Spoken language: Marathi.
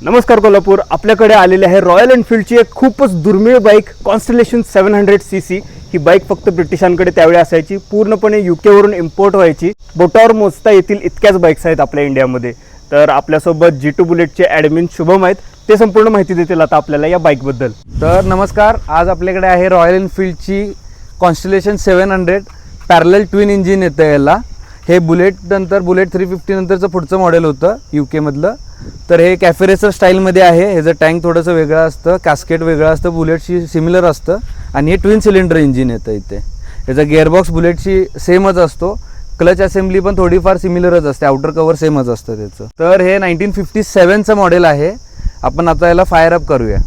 नमस्कार कोल्हापूर, आपल्याकडे आलेले आहे रॉयल एनफील्डची एक खूपच दुर्मिळ बाईक कॉन्स्टलेशन 700cc। ही बाईक फक्त ब्रिटिशांकडे त्यावेळी असायची, पूर्णपणे यूकेवरून इम्पोर्ट व्हायची। बोटावर मोजता येतील इतक्याच बाईक्स आहेत आपल्या इंडियामध्ये। तर आपल्यासोबत G2 बुलेटचे ॲडमिन शुभम आहेत, ते संपूर्ण माहिती देतील आता आपल्याला या बाईकबद्दल। तर नमस्कार, आज आपल्याकडे आहे रॉयल एनफील्डची कॉन्स्टलेशन 700 पॅरलल ट्विन इंजिन येतं याला। हे बुलेट 350 नंतरचं पुढचं मॉडेल होतं यूकेमधलं। तर हे कॅफे रेसर स्टाईलमध्ये आहे। ह्याचं टँक थोडंसं वेगळं असतं, कास्केट वेगळं असतं, बुलेटशी सिमिलर असतं आणि हे ट्विन सिलेंडर इंजिन येतं इथे। ह्याचा गिअरबॉक्स बुलेटशी सेमच असतो, क्लच असेंब्ली पण थोडीफार सिमिलरच असते, आउटर कव्हर सेमच असतं त्याचं। तर हे 1957चं मॉडेल आहे। आपण आता याला फायर अप करूया।